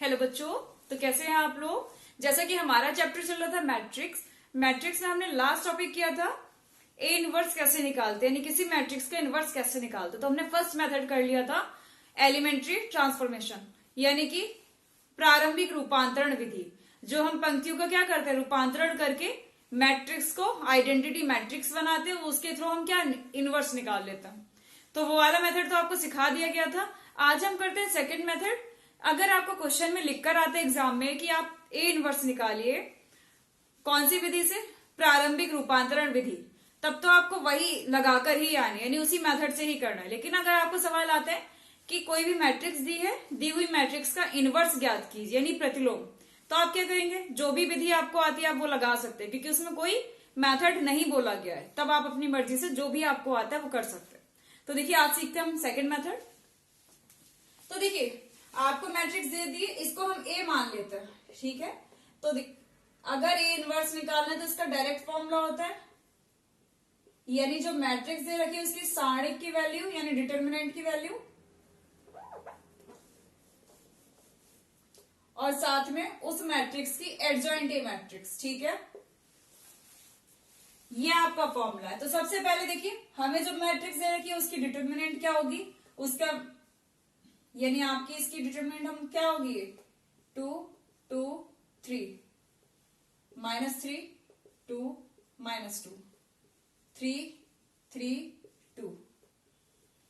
Hello बच्चों, तो कैसे हैं आप लोग। जैसा कि हमारा चैप्टर चल रहा था मैट्रिक्स में हमने लास्ट टॉपिक किया था ए इनवर्स कैसे निकालते हैं, यानी किसी मैट्रिक्स का इनवर्स कैसे निकालते। तो हमने फर्स्ट मेथड कर लिया था एलिमेंट्री ट्रांसफॉर्मेशन, यानी कि प्रारंभिक रूपांतरण विधि। जो हम पंक्तियों का क्या करते हैं, रूपांतरण करके मैट्रिक्स को आइडेंटिटी मैट्रिक्स बनाते हैं, उसके थ्रू हम क्या इनवर्स निकाल लेते हैं। तो वो वाला मेथड तो आपको सिखा दिया गया था। आज हम करते हैं सेकंड मेथड। अगर आपको क्वेश्चन में लिखकर आते एग्जाम में कि आप ए इनवर्स निकालिए, कौन सी विधि से, प्रारंभिक रूपांतरण विधि, तब तो आपको वही लगाकर ही आनी, यानी उसी मेथड से ही करना है। लेकिन अगर आपको सवाल आता है कि कोई भी मैट्रिक्स दी है, दी हुई मैट्रिक्स का इनवर्स ज्ञात कीजिए यानी प्रतिलोम, तो आप क्या करेंगे, जो भी विधि आपको आती है आप वो लगा सकते हैं, क्योंकि उसमें कोई मेथड नहीं बोला गया है। तब आप अपनी मर्जी से जो भी आपको आता है वो कर सकते हैं। तो देखिए आज सीखते हैं हम सेकंड मेथड। तो देखिए आपको मैट्रिक्स दे दी, इसको हम ए मान लेते हैं, ठीक है। तो अगर ए इनवर्स निकालना है तो इसका डायरेक्ट फॉर्मूला होता है, यानी जो मैट्रिक्स दे रखी है उसकी सारणिक की वैल्यू यानी डिटर्मिनेंट की वैल्यू, और साथ में उस मैट्रिक्स की एडजॉइंट ए मैट्रिक्स, ठीक है। ये आपका फॉर्मूला है। तो सबसे पहले देखिए हमें जो मैट्रिक्स दे रखी है उसकी डिटर्मिनेंट क्या होगी, उसका यानी आपकी इसकी डिटर्मिनेंट हम क्या होगी, 2 2 3 -3 2 -2 3 3 2।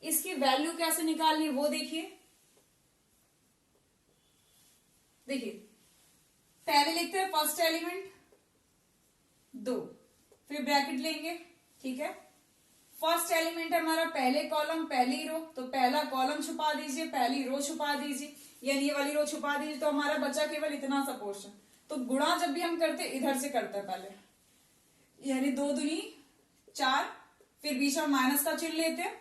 इसकी वैल्यू कैसे निकालनी है वो देखिए। पहले लिखते हैं फर्स्ट एलिमेंट 2, फिर ब्रैकेट लेंगे, ठीक है। फर्स्ट एलिमेंट है हमारा पहले कॉलम पहली रो, तो पहला कॉलम छुपा दीजिए, पहली रो छुपा दीजिए, यानी ये वाली रो छुपा दीजिए, तो हमारा बचा केवल इतना सा पोर्शन। तो गुणा जब भी हम करते इधर से करते हैं पहले, यानी 2 दूनी 4, फिर बीच में माइनस का चिन्ह लेते हैं,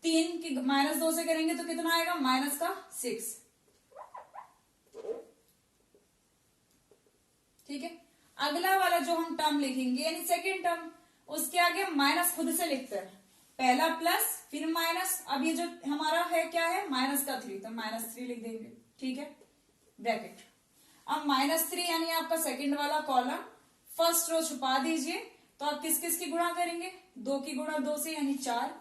3 की -2 से करेंगे तो कितना आएगा, -6, ठीक है। अगला वाला जो हम टर्म लिखेंगे यानी सेकेंड टर्म, उसके आगे माइनस खुद से लिखते हैं, पहला प्लस फिर माइनस। अब ये जो हमारा है क्या है, -3, तो -3 लिख देंगे, ठीक है, ब्रैकेट। अब -3 यानी आपका सेकंड वाला कॉलम, फर्स्ट रो छुपा दीजिए। तो आप किस किस की गुणा करेंगे, 2 की गुणा 2 से यानी 4,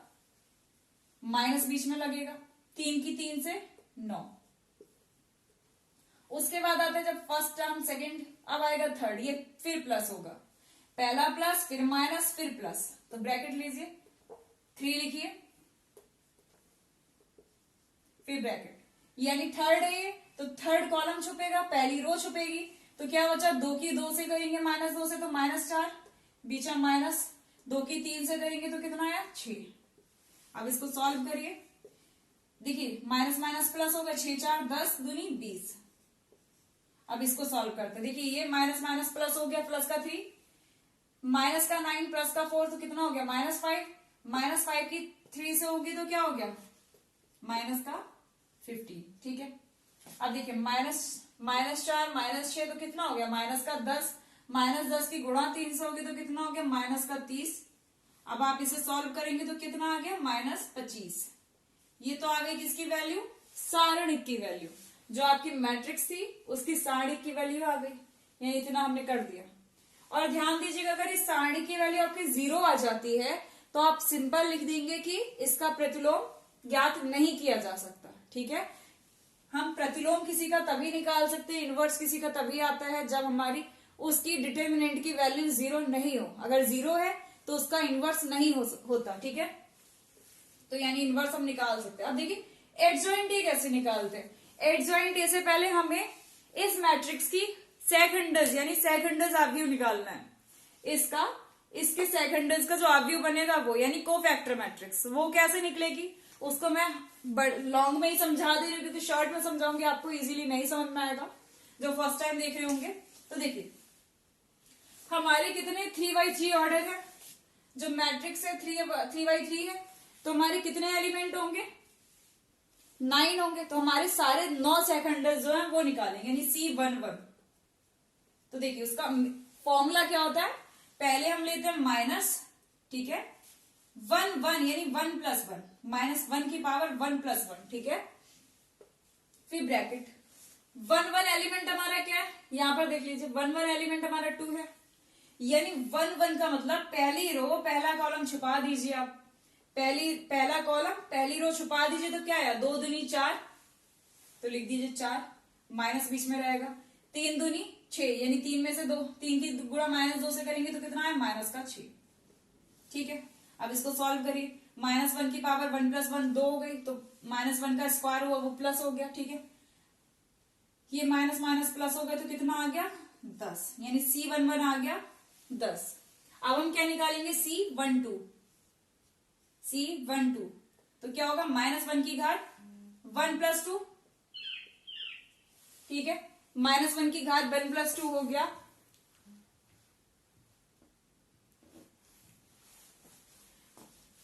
माइनस बीच में लगेगा, 3 की 3 से 9। उसके बाद आता है जब फर्स्ट टर्म सेकंड, अब आएगा थर्ड, ये फिर प्लस होगा, पहला प्लस फिर माइनस फिर प्लस, तो ब्रैकेट लीजिए, 3 लिखिए, फिर ब्रैकेट, यानी थर्ड है ये, तो थर्ड कॉलम छुपेगा, पहली रो छुपेगी, तो क्या बचा, 2 की 2 से करेंगे -2 से तो -4, बीच में माइनस, 2 की 3 से करेंगे तो कितना आया, 6। अब इसको सॉल्व करिए, देखिए माइनस माइनस प्लस होगा, 6 4 10 दूनी 20। अब इसको सॉल्व करते हैं, देखिए ये माइनस माइनस प्लस हो गया, प्लस का 3, माइनस का 9 प्लस का 4 तो कितना हो गया, -5, -5 की 3 से होगी तो क्या हो गया, माइनस का 15, ठीक है। अब देखिए -4 -6 तो कितना हो गया, माइनस का 10, -10 की गुणा 3 से होगी तो कितना हो गया, माइनस का 30। अब आप इसे सॉल्व करेंगे तो कितना आ गया, -25। ये तो आ गई किसकी वैल्यू, सारणिक की वैल्यू, जो आपकी मैट्रिक्स थी उसकी सारणिक की वैल्यू आ गई, यही इतना हमने कर दिया। और ध्यान दीजिएगा अगर इस सारणी की वैल्यू आपकी 0 आ जाती है तो आप सिंपल लिख देंगे कि इसका प्रतिलोम ज्ञात नहीं किया जा सकता, ठीक है। हम प्रतिलोम किसी का तभी निकाल सकते हैं, इनवर्स किसी का तभी आता है जब हमारी उसकी डिटर्मिनेंट की वैल्यू 0 नहीं हो। अगर 0 है तो उसका इनवर्स नहीं होता, ठीक है। तो यानी इनवर्स हम निकाल सकते हैं। अब देखिए एडजॉइंट ए कैसे निकालते हैं। एडजॉइंट ए से पहले हमें इस मैट्रिक्स की सेकंडर्स यानी सेकंडर्स आव्यूह निकालना है। इसके सेकंडर्स का जो आव्यूह बनेगा वो यानी कोफैक्टर मैट्रिक्स, वो कैसे निकलेगी उसको मैं लॉन्ग में ही समझा दे रही हूँ, क्योंकि शॉर्ट में समझाऊंगी आपको इजीली नहीं समझ में आएगा जो फर्स्ट टाइम देख रहे होंगे। तो देखिए हमारे कितने 3x3 ऑर्डर है, जो मैट्रिक्स है 3x3 है, तो हमारे कितने एलिमेंट होंगे, 9 होंगे। तो हमारे सारे 9 सेकंडर्स जो है वो निकालेंगे यानी C11। तो देखिए उसका फॉर्मूला क्या होता है, पहले हम लेते हैं माइनस, ठीक है, 1 1 यानी 1 + 1, -1 की पावर 1 + 1, ठीक है। फिर ब्रैकेट वन वन एलिमेंट हमारा क्या है, यहां पर देख लीजिए, वन वन एलिमेंट हमारा 2 है, यानी वन वन का मतलब पहली रो पहला कॉलम छुपा दीजिए आप, पहला कॉलम पहली रो छुपा दीजिए, तो क्या आया, 2 दूनी 4, तो लिख दीजिए 4, माइनस बीच में रहेगा, 3 दूनी 6, यानी 3 में से 2, 3 की गुणा -2 से करेंगे तो कितना है, -6। ठीक है, अब इसको सॉल्व करिए, -1 की पावर 1 + 1 2 हो गई, तो -1 का स्क्वायर हुआ वो प्लस हो गया। ठीक है, ये माइनस माइनस प्लस हो गया तो कितना आ गया, 10, यानी C11 आ गया 10। अब हम क्या निकालेंगे, C12, तो क्या होगा, -1 की घात 1 + 2, ठीक है, -1 की घात 1 + 2 हो गया,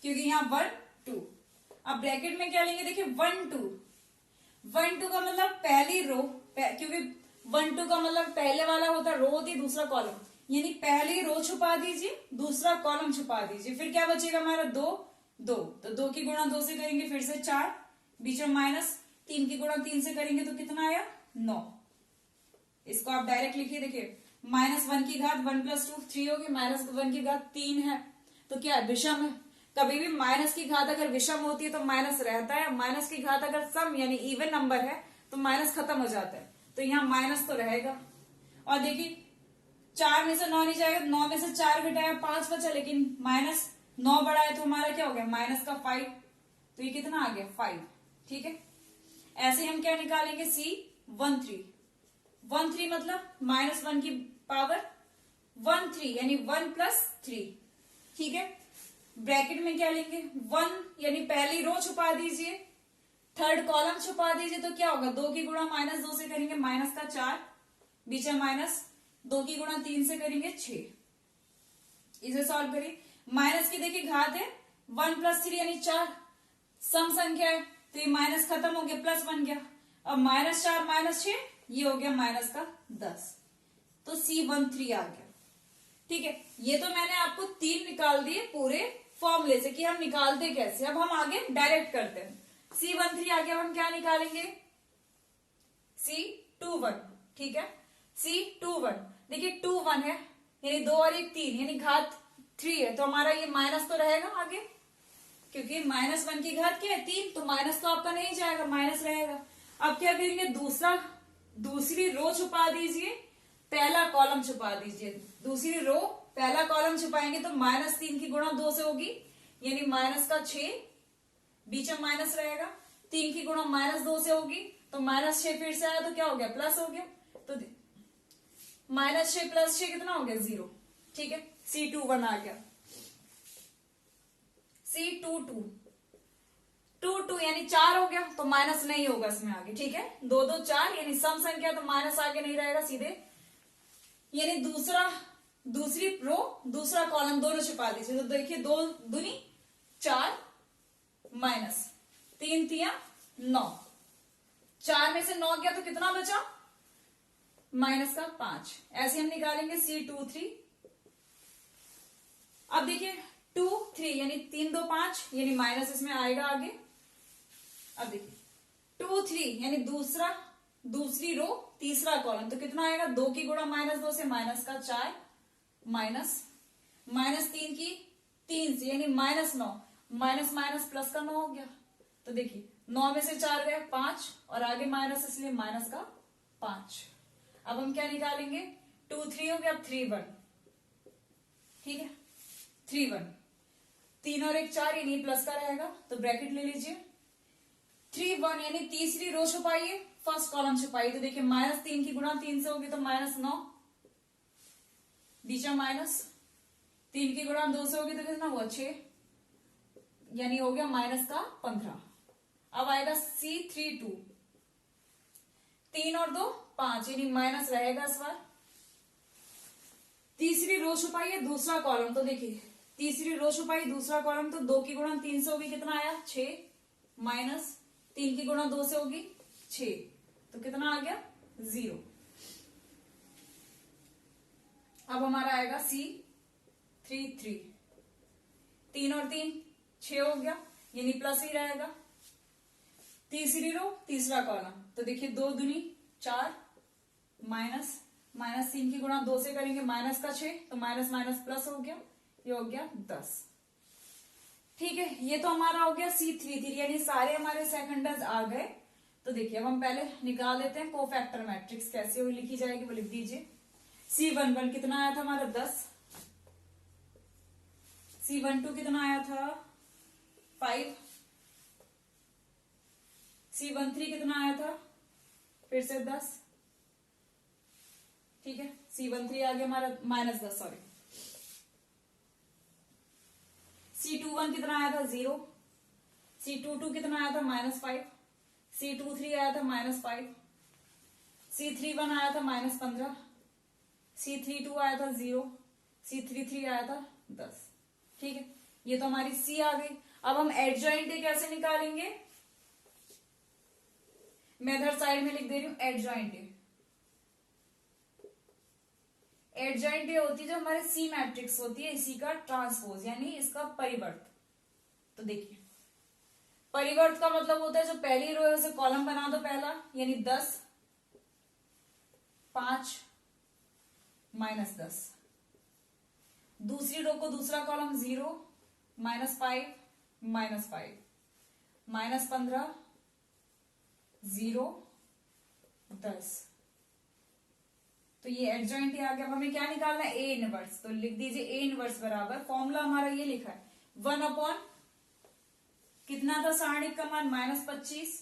क्योंकि यहां 1 2। अब ब्रैकेट में क्या लेंगे, देखिए 1 2, 1 2 का मतलब पहली रो, क्योंकि 1 2 का मतलब पहले वाला होता रो होती है, दूसरा कॉलम, यानी पहली रो छुपा दीजिए, दूसरा कॉलम छुपा दीजिए, फिर क्या बचेगा हमारा 2 2, तो 2 की गुणा 2 से करेंगे फिर से 4, बीच में माइनस, 3 की गुणा 3 से करेंगे तो कितना आया, 9। इसको आप डायरेक्ट लिखिए, देखिए -1 की घात 1 + 2 3 होगी, -1 की घात 3 है, तो क्या है, विषम है। कभी भी माइनस की घात अगर विषम होती है तो माइनस रहता है, माइनस की घात अगर सम यानी इवन नंबर है तो माइनस खत्म हो जाता है, तो यहाँ माइनस तो रहेगा। और देखिए 4 में से 9 नहीं जाएगा, 9 में से 4 घटाया 5 बचा, लेकिन -9 बढ़ा है तो हमारा क्या हो गया, -5, तो ये कितना आ गया, 5। ठीक है, ऐसे हम क्या निकालेंगे, C13, 13 मतलब -1 की पावर 13, यानी 1 + 3। ठीक है, ब्रैकेट में क्या लेंगे, 1 यानी पहली रो छुपा दीजिए, थर्ड कॉलम छुपा दीजिए, तो क्या होगा, 2 की गुणा -2 से करेंगे -4, बीच में माइनस, 2 की गुणा 3 से करेंगे 6। इसे सॉल्व करिए, माइनस की देखिए घात है 1 + 3 यानी 4, सम संख्या है तो ये माइनस खत्म हो गया, प्लस बन गया, अब -4 -6 ये हो गया -10, तो C13 आ गया। ठीक है, ये तो मैंने आपको 3 निकाल दिए पूरे फॉर्मूले से कि हम निकालते कैसे। अब हम आगे डायरेक्ट करते हैं, C13 आगे हम क्या निकालेंगे, C21। ठीक है, C21 देखिए 2 1 है, यानी 2 और 1 3, यानी घात 3 है, तो हमारा ये माइनस तो रहेगा आगे, क्योंकि -1 की घात क्या है, 3, तो माइनस तो आपका नहीं जाएगा, माइनस रहेगा। अब क्या करेंगे, दूसरी रो छुपा दीजिए, पहला कॉलम छुपा दीजिए, दूसरी रो पहला कॉलम छुपाएंगे तो -3 की गुणा 2 से होगी, यानी -6, बीच में माइनस रहेगा, 3 की गुणा -2 से होगी तो -6 फिर से आया तो क्या हो गया, प्लस हो गया, तो -6 + 6 कितना हो गया, 0। ठीक है, C21 आ गया। C22, 2 यानी 4 हो गया, तो माइनस नहीं होगा इसमें आगे। ठीक है, 2 2 4 यानी सम संख्या, तो माइनस आगे नहीं रहेगा सीधे, यानी दूसरी रो दूसरा कॉलम दोनों छुपा दीजिए, तो देखिए 2 दूनी 4, -3 3 9, 4 में से 9 गया तो कितना बचा, -5। ऐसे हम निकालेंगे C23। अब देखिए 2 3 यानी 3 2 5, यानी माइनस इसमें आएगा आगे। अब देखिए 2 3 यानी दूसरी रो तीसरा कॉलम, तो कितना आएगा, 2 की गुणा -2 से -4, -3 की 3 से यानी -9, माइनस माइनस प्लस का 9 हो गया, तो देखिए 9 में से 4 गए 5, और आगे माइनस, इसलिए -5। अब हम क्या निकालेंगे, 2 3 हो गया, 3 1। ठीक है, 3 1, 3 और 1 4, यानी प्लस का रहेगा, तो ब्रैकेट ले लीजिए, 3 1 यानी तीसरी रो छुपाइए, फर्स्ट कॉलम छुपाइए, तो देखिए -3 की गुणा 3 से होगी तो -9, बीच में माइनस, 3 की गुणा 2 से होगी तो कितना हुआ, 6, यानी हो गया -15। अब आएगा C32, 3 और 2 5, यानी माइनस रहेगा इस बार। तीसरी रो छुपाइए दूसरा कॉलम, तो देखिए तीसरी रो छुपाई दूसरा कॉलम, तो 2 की गुणा 3 से होगी कितना आया, 6, -3 की गुणा 2 से होगी 6, तो कितना आ गया, 0। अब हमारा आएगा C33, 3 और 3 6 हो गया, यानी प्लस ही रहेगा। तीसरी रो तीसरा कॉलम, तो देखिए 2 दूनी 4 माइनस माइनस 3 की गुणा 2 से करेंगे माइनस का 6, तो माइनस माइनस प्लस हो गया, ये हो गया 10। ठीक है, ये तो हमारा हो गया C33, यानी सारे हमारे सेकंडर्स आ गए। तो देखिए अब हम पहले निकाल लेते हैं कोफैक्टर मैट्रिक्स, कैसे वो लिखी जाएगी वो लिख दीजिए। C11 कितना आया था हमारा 10, C12 कितना आया था 5, C13 कितना आया था फिर से 10। ठीक है, C13 आ गया हमारा -10, सॉरी। C21 कितना आया था 0, C22 कितना आया था -5, C23 आया था -5, C31 आया था -15, C32 आया था 0, C33 आया था 10। ठीक है, ये तो हमारी C आ गई। अब हम एडजॉइंट कैसे निकालेंगे, मैं इधर साइड में लिख दे रही हूं एडजॉइंट। एडजॉइंट होती है जो हमारे C मैट्रिक्स होती है, इसी का ट्रांसपोज यानी इसका परिवर्त। तो देखिए परिवर्त का मतलब होता है जो पहली रो है उसे कॉलम बना दो पहला, यानी 10 5 -10। दूसरी रो को दूसरा कॉलम 0 -5 -5 -15 0 10। तो ये एडजॉइंट ही आ गया। अब हमें क्या निकालना है, ए इनवर्स। तो लिख दीजिए ए इनवर्स बराबर, फॉर्मूला हमारा ये लिखा है 1/, कितना था सारणिक का मान -25।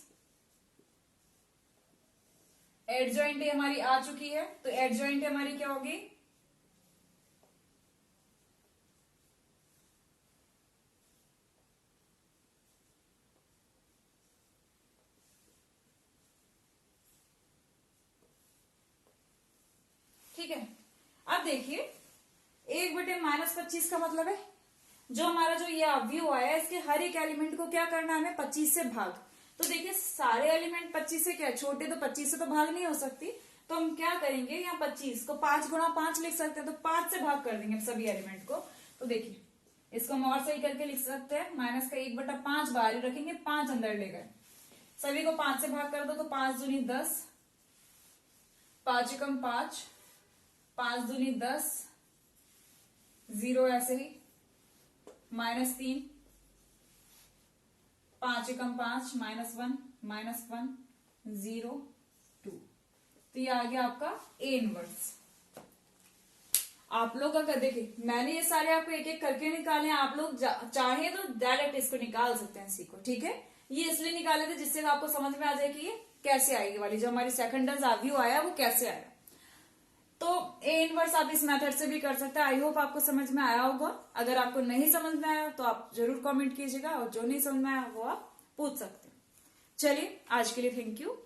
एडजॉइंट हमारी आ चुकी है, तो एडजॉइंट हमारी क्या होगी, ठीक है। अब देखिए 1/-25 का मतलब है जो हमारा जो ये अवयव आया है इसके हर एक एलिमेंट को क्या करना है हमें 25 से भाग। तो देखिए सारे एलिमेंट 25 से क्या छोटे, तो 25 से तो भाग नहीं हो सकती, तो हम क्या करेंगे यहाँ 25 को 5 गुणा 5 लिख सकते हैं, तो 5 से भाग कर देंगे सभी एलिमेंट को। तो देखिए इसको हम और सही करके लिख सकते हैं, माइनस का 1/5 बाहर रखेंगे, 5 अंदर ले गए, सभी को 5 से भाग कर दो, तो 5 दूनी 10, 5 एकम 5, 5 दूनी 10, 0 ऐसे ही, -3, 5 एकम 5, -1, -1, 0 2। तो ये आ गया आपका ए इनवर्स। आप लोग अगर देखिए मैंने ये सारे आपको एक एक करके निकाले, आप लोग चाहे तो डायरेक्ट इसको निकाल सकते हैं सी को। ठीक है, ये इसलिए निकाले थे जिससे आपको समझ में आ जाए कि ये कैसे आएगी वाली जो हमारी सेकंडर्स व्यू आया वो कैसे आया। तो ए इनवर्स आप इस मेथड से भी कर सकते हैं। आई होप आपको समझ में आया होगा। अगर आपको नहीं समझ में आया तो आप जरूर कमेंट कीजिएगा, और जो नहीं समझ में आया वो आप पूछ सकते हैं। चलिए आज के लिए थैंक यू।